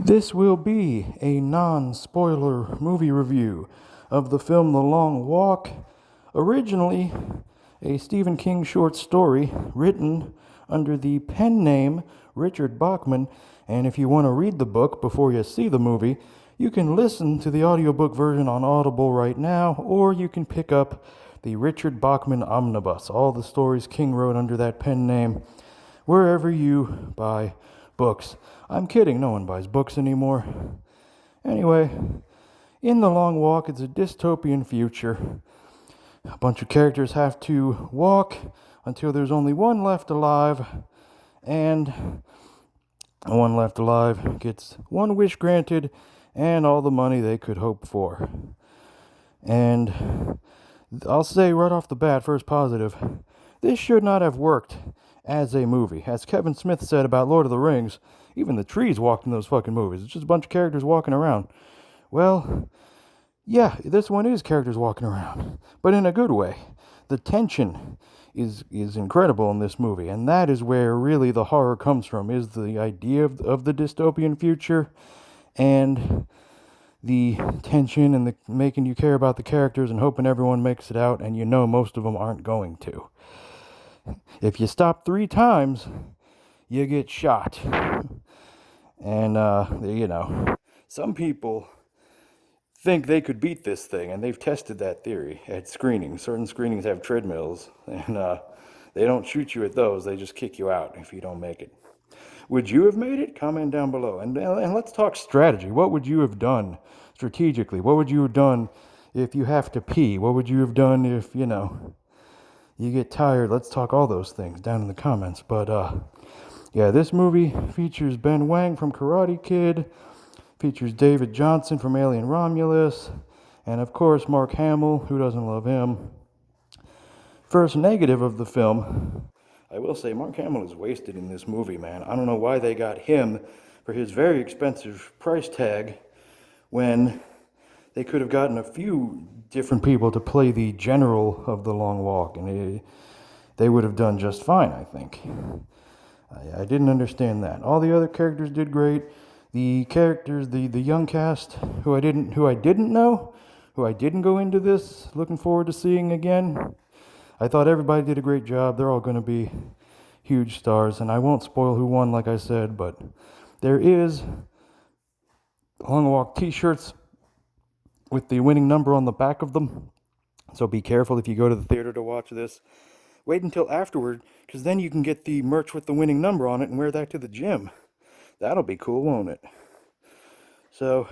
This will be a non-spoiler movie review of the film The Long Walk, originally a Stephen King short story written under the pen name Richard Bachman. And if you want to read the book before you see the movie, you can listen to the audiobook version on Audible right now, or you can pick up the Richard Bachman Omnibus, all the stories King wrote under that pen name, wherever you buy books. I'm kidding, no one buys books anymore. Anyway, in The Long Walk, it's a dystopian future. A bunch of characters have to walk until there's only one left alive, and the one left alive gets one wish granted and all the money they could hope for. And I'll say right off the bat, first positive, this should not have worked as a movie. As Kevin Smith said about Lord of the Rings, even the trees walked in those fucking movies. It's just a bunch of characters walking around. Well, yeah, this one is characters walking around, but in a good way. The tension is incredible in this movie, and that is where really the horror comes from, is the idea of the dystopian future and the tension and the making you care about the characters and hoping everyone makes it out, and you know most of them aren't going to. If you stop 3 times, you get shot. And, some people think they could beat this thing, and they've tested that theory at screenings. Certain screenings have treadmills, and they don't shoot you at those, they just kick you out if you don't make it. Would you have made it? Comment down below. And let's talk strategy. What would you have done strategically? What would you have done if you have to pee? What would you have done if, you get tired? Let's talk all those things down in the comments. But, yeah, this movie features Ben Wang from Karate Kid, features David Johnson from Alien Romulus, and of course Mark Hamill. Who doesn't love him? First negative of the film, I will say Mark Hamill is wasted in this movie, man. I don't know why they got him for his very expensive price tag when they could have gotten a few different people to play the general of The Long Walk, and they would have done just fine, I think. I didn't understand that. All the other characters did great. The characters, the young cast, who I didn't know, who I didn't go into this looking forward to seeing again. I thought everybody did a great job. They're all going to be huge stars, and I won't spoil who won, like I said, but there is Long Walk t-shirts with the winning number on the back of them. So be careful if you go to the theater to watch this. Wait until afterward, because then you can get the merch with the winning number on it and wear that to the gym. That'll be cool, won't it? So,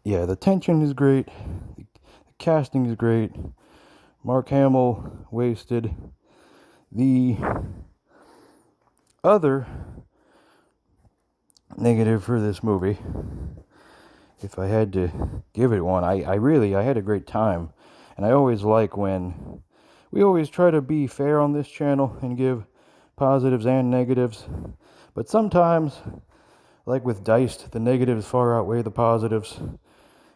yeah, the tension is great. The casting is great. Mark Hamill, wasted. The other negative for this movie, if I had to give it one, I had a great time. And I always like when we always try to be fair on this channel and give positives and negatives. But sometimes, like with Diced, the negatives far outweigh the positives.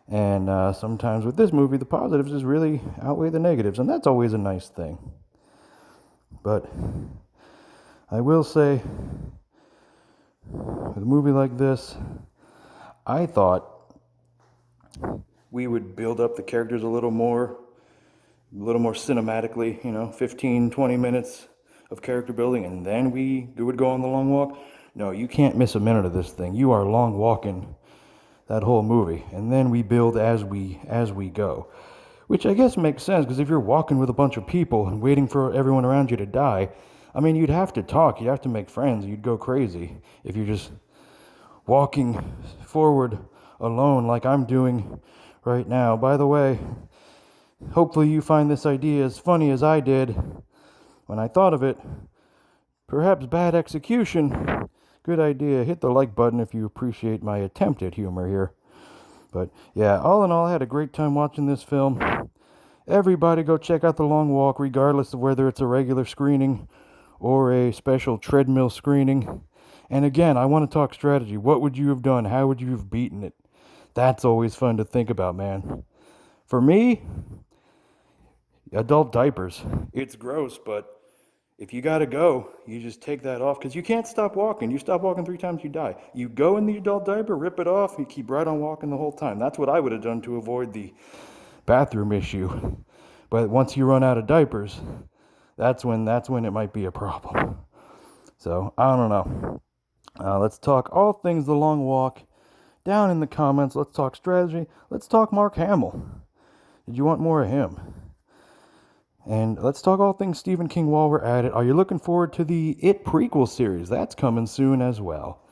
And sometimes with this movie, the positives just really outweigh the negatives. And that's always a nice thing. But I will say, with a movie like this, I thought we would build up the characters a little more cinematically, 15, 20 minutes of character building, and then we would go on the long walk. No, you can't miss a minute of this thing. You are long walking that whole movie, and then we build as we go, which I guess makes sense, because if you're walking with a bunch of people and waiting for everyone around you to die, I mean, you'd have to talk, you'd have to make friends, you'd go crazy if you're just walking forward alone like I'm doing right now. By the way, hopefully you find this idea as funny as I did when I thought of it. Perhaps bad execution. Good idea. Hit the like button if you appreciate my attempt at humor here. But yeah, all in all, I had a great time watching this film. Everybody go check out The Long Walk, regardless of whether it's a regular screening or a special treadmill screening. And again, I want to talk strategy. What would you have done? How would you have beaten it? That's always fun to think about, man. For me, adult diapers. It's gross, but If you gotta go, you just take that off because you can't stop walking. You stop walking 3 times, you die. You go in the adult diaper, rip it off, and keep right on walking the whole time. That's what I would have done to avoid the bathroom issue. But once you run out of diapers, that's when it might be a problem. So I don't know. Let's talk all things The Long Walk. Down in the comments, let's talk strategy. Let's talk Mark Hamill. Did you want more of him? And let's talk all things Stephen King while we're at it. Are you looking forward to the It prequel series? That's coming soon as well.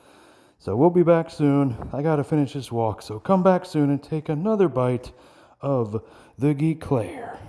So we'll be back soon. I gotta finish this walk, so come back soon and take another bite of the Geek Claire.